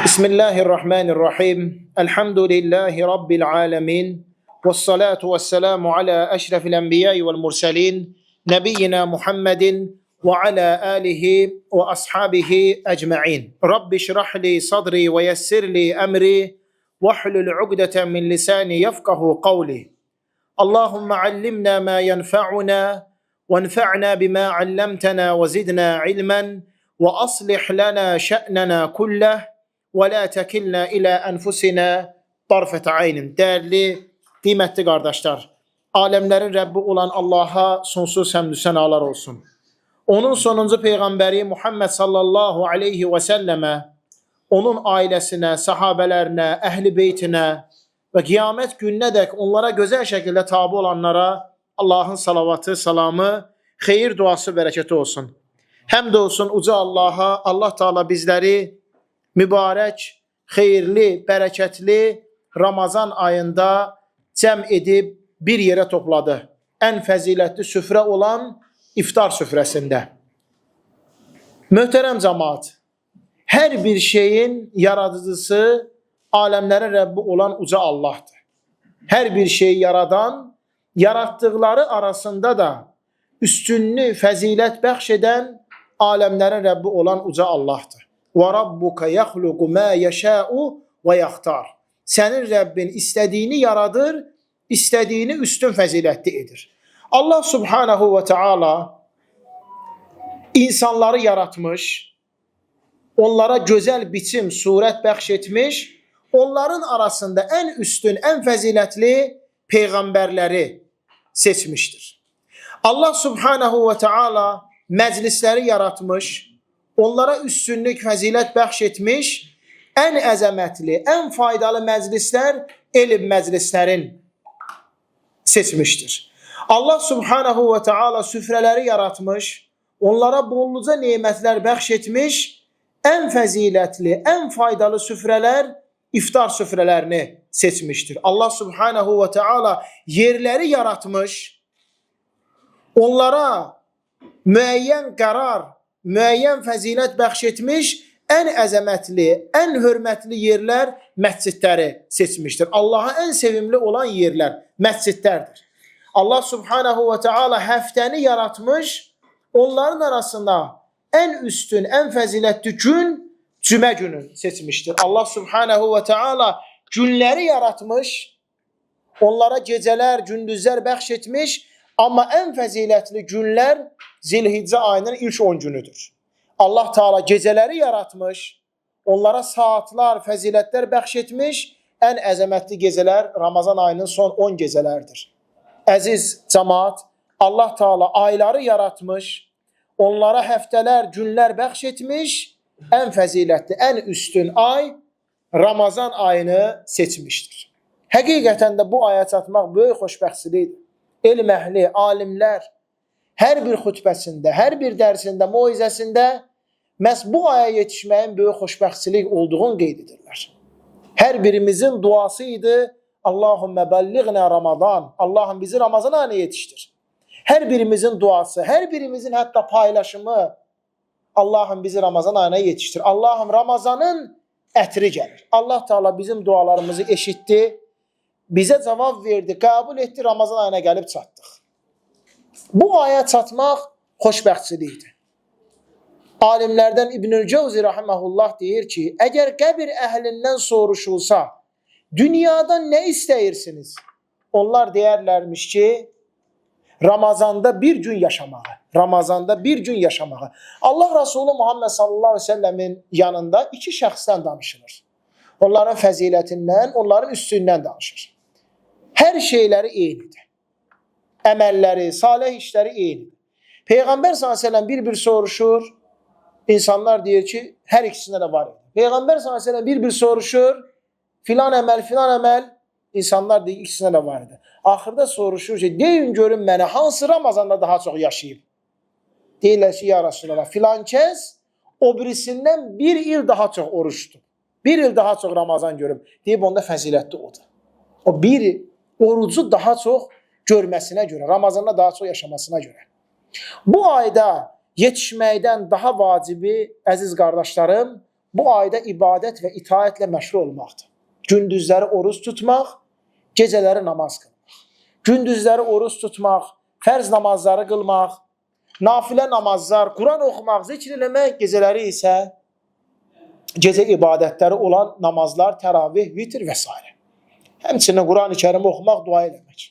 Bismillahirrahmanirrahim. Elhamdülillahi Rabbil alemin. Vessalatu vesselamu ala eşrefil enbiyai vel murselin. Nebiyyina Muhammedin ve ala alihi ve ashabihi ecma'in. Rabbi şrahli sadri ve yessirli emri. Vahlul ugdeten min lisani yefkahu kavli. Allahümme allimna ma yenfa'una. وانفعنا بما علمتنا وزدنا علما وأصلح لنا شأننا كله ولا تكلنا إلى أنفسنا طرفة عين. Değerli, kıymetli kardeşler, alemlerin Rabbi olan Allah'a sonsuz hamdü senalar olsun. Onun sonuncu peygamberi Muhammed sallallahu aleyhi ve selleme, onun ailesine, sahabelerine, ehli beytine ve kıyamet gününe dek onlara güzel şekilde tabi olanlara Allah'ın salavatı, salamı, xeyir duası, bərəkəti olsun. Həmd olsun uca Allah'a. Allah Teala bizleri mübarek, xeyirli, bərəkətli Ramazan ayında cəm edib bir yere topladı. En fəzilətli süfrə olan iftar süfrəsində. Möhtərəm cemaat, her bir şeyin yaradıcısı, alemlerin Rabbi olan uca Allah'tır. Her bir şeyi yaradan, yarattıkları arasında da üstünlü, fəzilət bəxş edən alemlerin Rabbi olan uca Allah'tır. وَرَبُّكَ يَخْلُقُ مَا يَشَاءُ وَيَخْتَارُ. Senin Rabbin istediğini yaradır, istediğini üstün fəzilətli edir. Allah Subhanahu ve Teala insanları yaratmış, onlara güzel biçim, surət bəxş etmiş, onların arasında en üstün, en fəzilətli peygamberleri seçmiştir. Allah Subhanahu ve Teala meclisleri yaratmış, onlara üstünlük, fəzilət bəxş etmiş, en əzəmətli, en faydalı meclisler elm meclislerin seçmiştir. Allah Subhanahu ve Teala süfreleri yaratmış, onlara bolluca nimetler bəxş etmiş, en fəzilətli, en faydalı süfreler iftar süfrelerini seçmiştir. Allah Subhanahu ve Teala yerleri yaratmış, onlara müəyyən qərar, müəyyən fəzilət bəxş etmiş, en əzəmətli, en hörmətli yerler məscidləri seçmiştir. Allah'a en sevimli olan yerler məscidlərdir. Allah Subhanahu ve Teala həftəni yaratmış, onların arasında en üstün, en fəzilətli gün cümə günü seçmiştir. Allah Subhanahu ve Teala günleri yaratmış, onlara geceler, gündüzler bəxş etmiş, ama en fəzilətli günler Zilhiccə ayının ilk 10 günüdür. Allah Teala geceleri yaratmış, onlara saatler, fəzilətlər bəxş etmiş, en əzəmətli geceler Ramazan ayının son 10 gecelerdir. Əziz cemaat, Allah Teala ayları yaratmış, onlara həftələr, günler bəxş etmiş, en fəzilətli, en üstün ay Ramazan ayını seçmiştir. Həqiqətən də bu aya çatmaq böyük xoşbəxtçilikdir. Elm əhli, alimlər hər bir xutbəsində, hər bir dərsində, moizəsində məhz bu aya yetişməyin böyük xoşbəxtçilik olduğunu qeyd edirlər. Hər birimizin duası idi, Allahümme belliğna Ramazan, Allah'ım bizi Ramazan ayına yetiştir. Hər birimizin duası, hər birimizin hətta paylaşımı, Allah'ım bizi Ramazan ayına yetiştir. Allah'ım Ramazanın ətri gəlir. Allah Teala bizim dualarımızı eşitdi, bize cavab verdi, kabul etdi, Ramazan ayına gəlib çatdıq. Bu aya çatmaq xoşbəxtçilikdir. Alimlərdən İbnül Cevzi rahimehullah deyir ki, əgər qəbir əhlindən soruşulsa, dünyadan ne isteyirsiniz? Onlar deyərlərmiş ki, Ramazanda bir gün yaşamağı. Ramazanda bir gün yaşamağı. Allah Resulü Muhammed sallallahu aleyhi ve sellemin yanında iki şəxsdən danışılır. Onların fəzilətindən, onların üstündən danışır. Her şeyleri eynidir. Əməlləri, salih işleri eynidir. Peygamber sallallahu aleyhi ve sellem bir soruşur. İnsanlar deyir ki, her ikisinde de var. Peygamber sallallahu aleyhi ve sellem bir soruşur. Filan əməl, filan əməl. İnsanlar deyir, ikisinde de vardı. Axırda soruşur ki, deyin görün mənə, hansı Ramazanda daha çok yaşayıb? Deyirlər ki, ya Resulallah, filan kəs o birisindən bir il daha çok oruçdu. Bir il daha çok Ramazan görüb. Deyib, onda fəzilətli odur. O bir orucu daha çok görməsinə görə, Ramazanda daha çok yaşamasına görə. Bu ayda yetişməkdən daha vacibi, əziz qardaşlarım, bu ayda ibadət və itaətlə məşğul olmaqdır. Gündüzləri oruç tutmaq, gecələri namaz qılmaq. Gündüzləri oruç tutmaq, fərz namazları qılmaq, nafilə namazlar, Quran oxumaq, zikr eləmək, gecələri isə gecə ibadətləri olan namazlar, təravih, vitr və s. Həmçinin Quran-ı Kərimi oxumaq, dua eləmək.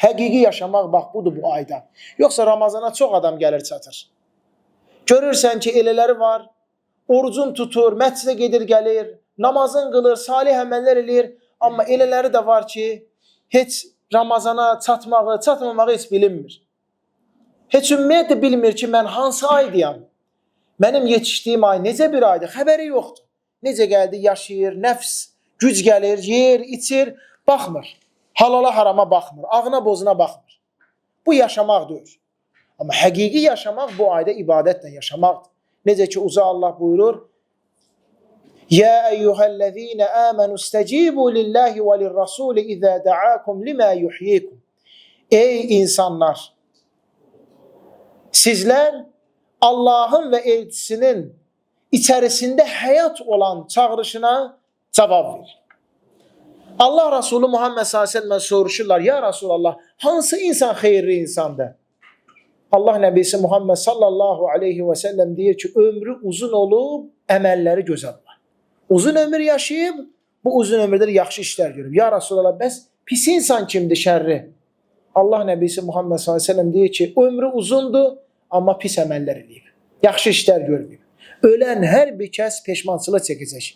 Həqiqi yaşamaq bax budur bu ayda. Yoxsa Ramazana çox adam gəlir çatır. Görürsən ki, elələri var, orucun tutur, məscidə gedir, gəlir, namazın qılır, salih əməllər eləyir, amma elələri də var ki, heç Ramazana çatmağı, çatmamağı heç bilinmir. Heç ümumiyyətlə bilmir ki, mən hansı aydayam? Mənim yetişdiyim ay necə bir aydır? Xəbəri yoxdur. Necə gəldi, yaşayır, nəfs, güc gəlir, yer, içir, baxmır. Halala harama baxmır, ağına bozuna baxmır. Bu yaşamaq deyil. Amma həqiqi yaşamaq bu ayda ibadətlə yaşamaqdır. Necə ki, uca Allah buyurur, Ya eyyuhəl-ləzīnə əmənu istəcibu lillahi və lirrasuli izə dəakum limə yuhyikum. Ey insanlar! Sizlər Allahın və elçisinin içərisində həyat olan çağırışına cavab verir. Allah Resulü Muhammed s.ə.və soruşurlar, Ya Resulallah, hansı insan xeyirli insandır? Allah Nəbisi Muhammed sallallahu aleyhi və səlləm deyir ki, ömrü uzun olub, əməlləri gözəl var. Uzun ömür yaşayıb, bu uzun ömürdə yaxşı işlər görüb. Ya Resulallah, bəs pis insan kimdir, şərri? Allah Nəbisi Muhammed s.ə.v deyir ki, ömrü uzundur, amma pis əməllər eləyib. Yaxşı işlər görməyib. Ölən hər bir kəs peşmançılıq çəkəcək.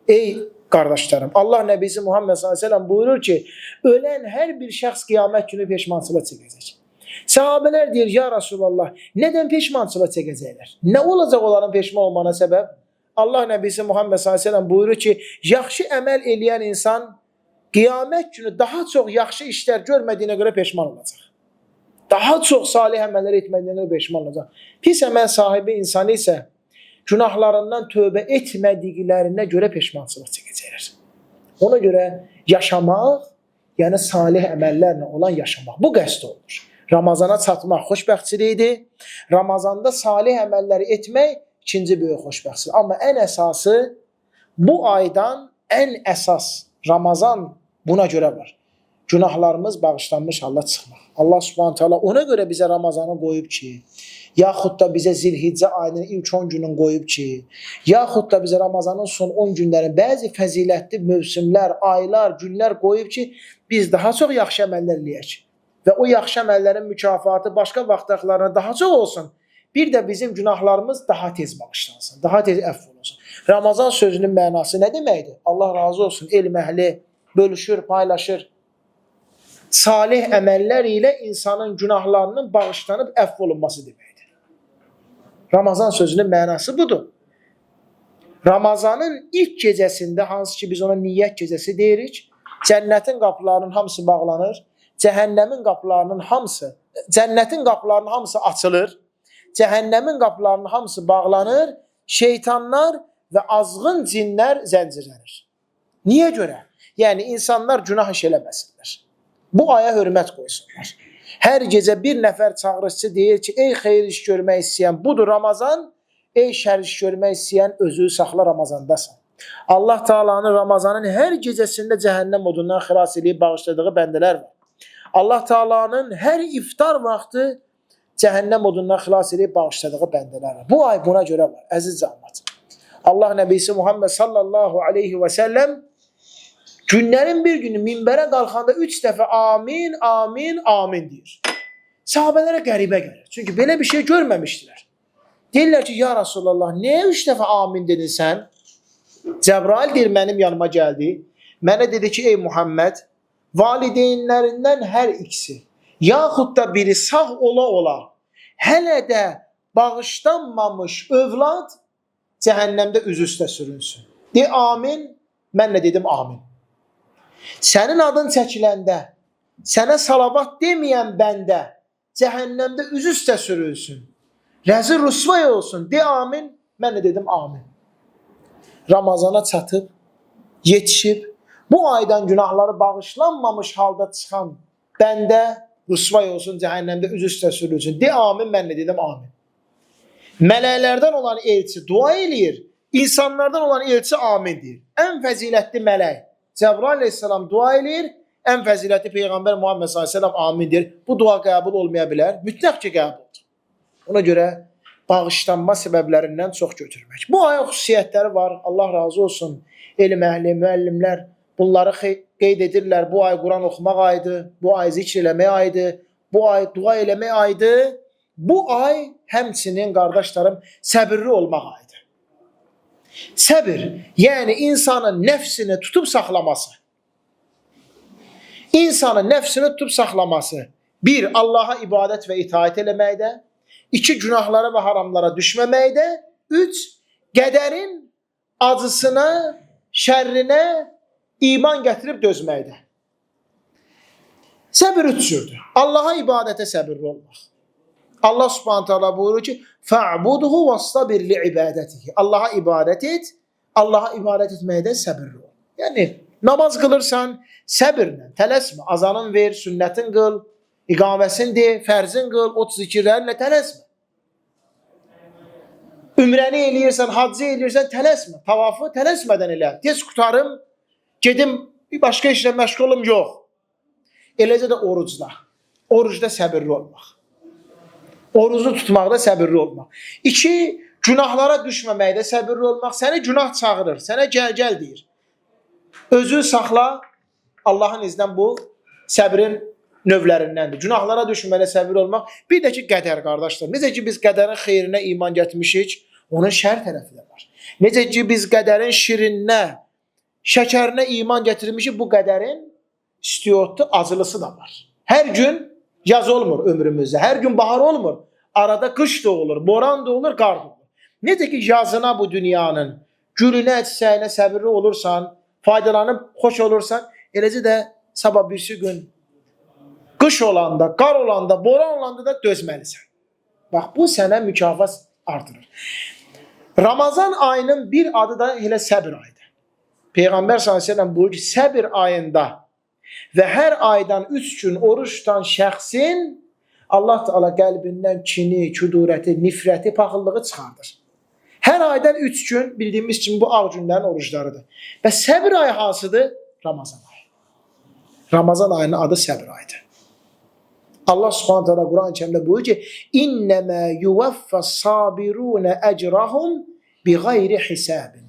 Ey qardaşlarım, Allah Nəbisi Muhammed s.ə.v buyurur ki, ölən hər bir şəxs qiyamət günü peşmançılıq çəkəcək. Səhabələr deyir, Ya Resulallah, nədən peşmançılıq çəkəcəklər? Nə olacaq onların peşman olmana səbəb? Allah Nəbisi Muhammed s.ə.v buyurur ki, yaxşı əməl eləyən insan qiyamət günü daha çox yaxşı işlər görmədiyinə görə peşman olacaq. Daha çox salih əməllər etmədiyinə görə peşman olacaq. Pis əməl sahibi insan isə günahlarından tövbə etmədiklərinə görə peşmançılıq çəkəcəklər. Ona görə yaşamaq, yəni salih əməllərlə olan yaşamaq. Bu qəsd olunur. Ramazana çatmaq xoşbəxtçilikdir. Ramazanda salih əməlləri etmək ikinci böyük xoşbəxtçilik. Amma ən əsası bu aydan ən əsas Ramazan buna görə var. Günahlarımız bağışlanmış halda çıxmaq. Allah Subhanahu taala ona görə bizə Ramazanı qoyub ki, yaxud da bizə Zilhiccə ayının ilk 10 günün qoyub ki, yaxud da bizə Ramazanın son 10 günlərin bəzi fəzilətli mövsümlər, aylar, günlər qoyub ki, biz daha çox yaxşı əməllər eləyək. Və o yaxşı əməllərin mükafatı başqa vaxtlarına daha çox olsun. Bir də bizim günahlarımız daha tez bağışlansın, daha tez əfv olunsun. Ramazan sözünün mənası nə deməkdir? Allah razı olsun, elm əhli bölüşür, paylaşır. Salih əməllər ilə insanın günahlarının bağışlanıb əfv olunması deməkdir. Ramazan sözünün mənası budur. Ramazanın ilk gecəsində, hansı ki biz ona niyyət gecəsi deyirik, cənnətin qapılarının hamısı bağlanır, cəhənnəmin qapılarının hamısı, cənnətin qapılarının hamısı açılır, cəhənnəmin qapılarının hamısı bağlanır, şeytanlar və azğın cinlər zəncirlənir. Niyə görə? Yəni, insanlar günah iş eləməsinlər. Bu aya hörmət qoysunlar. Hər gecə bir nəfər çağırışçı deyir ki, ey xeyir iş görmək istəyən budur Ramazan, ey şər iş görmək istəyən özü saxla Ramazandasan. Allah Taala'nın Ramazanın hər gecəsində cəhənnəm odundan xilas edib bağışladığı bəndələr var. Allah Taala'nın hər iftar vaxtı cəhənnəm odundan xilas edib bağışladığı bəndələr var. Bu ay buna görə var, əziz cəmaət. Allah Nəbisi Muhammed sallallahu aleyhi və səlləm günlərin bir günü minbərə qalxanda 3 dəfə amin, amin, amin deyir. Sahabələrə qəribə gəlir. Çünki belə bir şey görməmişdilər. Deyirlər ki, Ya Resulallah, niyə 3 dəfə amin dedin sən? Cəbrail deyir, mənim yanıma gəldi. Mənə dedi ki, ey Muhammed, valideynlərindən hər ikisi, yaxud da biri sağ ola, hələ də bağışlanmamış övlad cəhənnəmdə üz üstə sürünsün. De amin, mən nə dedim amin. Sənin adın çəkiləndə, sənə salavat deməyən bəndə cəhənnəmdə üz üstə sürülsün. Rəzil rüsvay olsun. De amin, mən də dedim amin. Ramazana çatıb, yetişib, bu aydan günahları bağışlanmamış halda çıxan bəndə rüsvay olsun, cəhənnəmdə üz üstə sürülsün. De amin, mən də dedim amin. Mələklərdən olan elçi dua eləyir. İnsanlardan olan elçi amin deyir. Ən fəzilətli mələk Cəbrail əleyhissalam dua edir. Ən fəzilətli Peyğəmbər Muhammed sallallahu əleyhi və səlləm amin deyir. Bu dua qəbul olmaya bilər. Mütləq ki, qəbuldur. Ona görə bağışlanma səbəblərindən çox götürmək. Bu ayın xüsusiyyətləri var. Allah razı olsun. Elm əhli, müəllimlər bunları qeyd edirlər. Bu ay Quran oxumaq ayıdır. Bu ay zikr eləmək ayıdır. Bu ay dua eləmək ayıdır. Bu ay həmçinin qardaşlarım səbirli olmaq ayıdır. Səbir, yəni insanın nəfsini tutub saxlaması. İnsanın nəfsini tutub saxlaması. Bir, Allaha ibadət və itaət eləməkdə. İki, günahlara və haramlara düşməməkdə. Üç, qədərin acısına, şərrinə iman gətirib dözməkdə. Səbir üç cürdür. Allaha ibadətə səbirli olmaq. Allah subhanahu taala buyurur ki, "Fa'budhu wastabir li'ibadatihi." Allaha ibadət et, Allaha ibadət etməkdə səbirli ol. Yəni namaz qılırsan, səbirlə, tələsmə. Azanın ver, sünnətin qıl, iqaməsini de, fərzin qıl, o zikirlərlə tələsmə. Ümrəni eləyirsən, haccı eləyirsən, tələsmə. Tavafı tələsmədən elə. Tez qutarım, gedim başqa işlə məşğul olum, yox. Eləcə də orucda. Orucda səbirli olmaq. Orucu tutmaqda səbirli olmaq. İki, günahlara düşməməkdə səbirli olmaq. Səni günah çağırır, sənə gəl deyir. Özü saxla, Allahın iznən bu səbrin növlərindəndir. Günahlara düşməməkdə səbirli olmaq. Bir də ki, qədər qardaşlar. Necə ki, biz qədərin xeyrinə iman gətirmişik, onun şər tərəfi də var. Necə ki, biz qədərin şirinə, şəkərinə iman gətirmişik, bu qədərin istiyotlu, acılısı da var. Hər gün yaz olmur ömrümüzdə. Hər gün bahar olmur. Arada qış da olur, boran da olur, qar da olur. Necə ki yazına bu dünyanın, gülünə, çiçəyinə səbirli olursan, faydalanıb xoş olursan, eləcə də sabah birisi gün qış olanda, qar olanda, boran olanda da dözməlisən. Bax, bu sənə mükafat artırır. Ramazan ayının bir adı da elə səbir ayıdır. Peyğəmbər s.ə.v buyurur ki, səbir ayında və hər aydan 3 gün oruç tutan şəxsin Allah Teala qəlbindən kini, küdurəti, nifrəti, paxıllığı çıxardır. Hər aydan 3 gün bildiyimiz kimi bu ağ günlərin oruclarıdır. Və səbir ayı hansıdır? Ramazan ayı. Ramazan ayının adı səbir ayıdır. Allah Subhanahu taala Quran-ı Kərimdə buyurur ki: "İnnemâ yuvaffas-sabirûne ecrahum bighayri hisabin."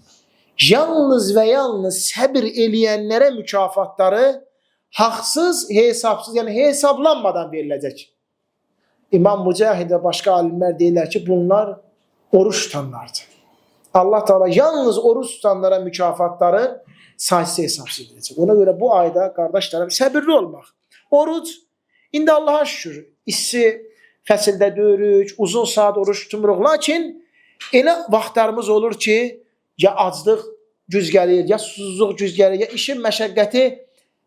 Yalnız və yalnız səbir eləyənlərə mükafatları haqsız, hesabsız, yəni hesablanmadan veriləcək. İmam Mücahid və başqa alimlər deyirlər ki, bunlar oruç tutanlardır. Allah Teala yalnız oruç tutanlara mükafatları saysız hesabsız edəcək. Ona görə bu ayda qardaşlarım səbirli olmaq. Oruc, indi Allaha şükür, issi fəsildə döyürük, uzun saat oruç tutmuruq. Lakin elə vaxtlarımız olur ki, ya aclıq güz gəlir, ya susuzluq güz gəlir, ya işin məşəqqəti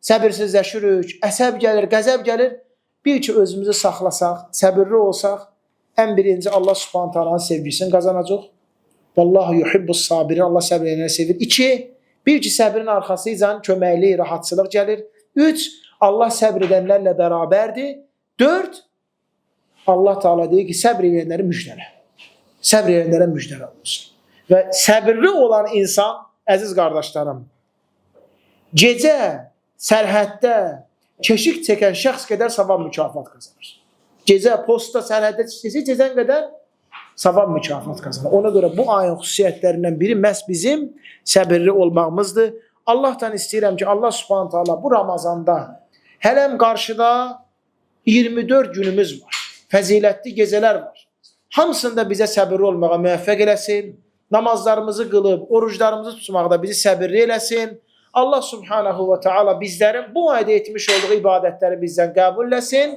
səbirsizləşirik, əsəb gəlir, qəzəb gəlir. Bir ki, özümüzü saxlasaq, səbirli olsaq, ən birinci Allah Subhanahu taalanın sevgisini qazanacaq. Vallahu yuhibbus sabirin. Allah səbr edənləri sevir. 2, bir ki, səbrin arxasıyla köməklik, rahatçılıq gəlir. 3, Allah səbr edənlərlə bərabərdir. 4, Allah Teala deyir ki, səbr edənləri müjdələ. Səbr edənlərə müjdələ olsun. Və səbirli olan insan, əziz qardaşlarım, gecə sərhəddə keşik çəkən şəxs qədər savab mükafat qazanır. Gecə postda sərhəddə keşik çəkən qədər savab mükafat qazanır. Ona görə bu ayın xüsusiyyətlərindən biri məhz bizim səbirli olmağımızdır. Allahdan istəyirəm ki, Allah Subhanahu taala bu Ramazanda hələm qarşıda 24 günümüz var. Fəzilətli gecələr var. Hamısında bizə səbirli olmağa müvəffəq eləsin. Namazlarımızı qılıb, oruclarımızı tutmaqda bizi səbirli eləsin. Allah Subhanahu və Teala bizlərin bu ayda etmiş olduğu ibadətləri bizdən qəbul eləsin.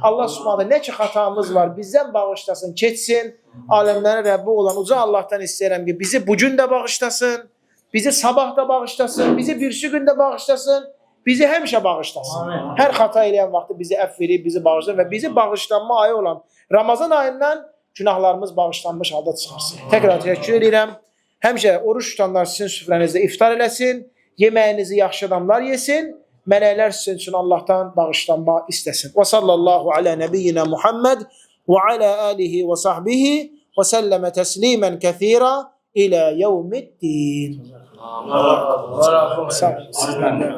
Allah Subhanahu nə ki xatamız var, bizdən bağışlasın, keçsin. Aləmlərin Rəbbi olan uca Allahdan istəyirəm ki, bizi bugün də bağışlasın, bizi sabah da bağışlasın, bizi birisi gün də bağışlasın, bizi həmişə bağışlasın. Hər xata eləyən vaxtı bizi əfv edib, bizi bağışlasın və bizi bağışlanma ayı olan Ramazan ayından günahlarımız bağışlanmış halda çıxarsın. Təkrar təşəkkür edirəm. Həmişə oruç tutanlar sizin süfrənizdə iftar eləsin, yeməyinizi yaxşı adamlar yesin, mələklər sizin üçün Allahdan bağışlanma istəsin. Və sallallahu alə nəbiyyina Muhammed və alə alihi və sahbihi və səlləmə təslimən kəthira ilə yevmiddin. Allah razı olsun. Sağ olun. Sizdən də.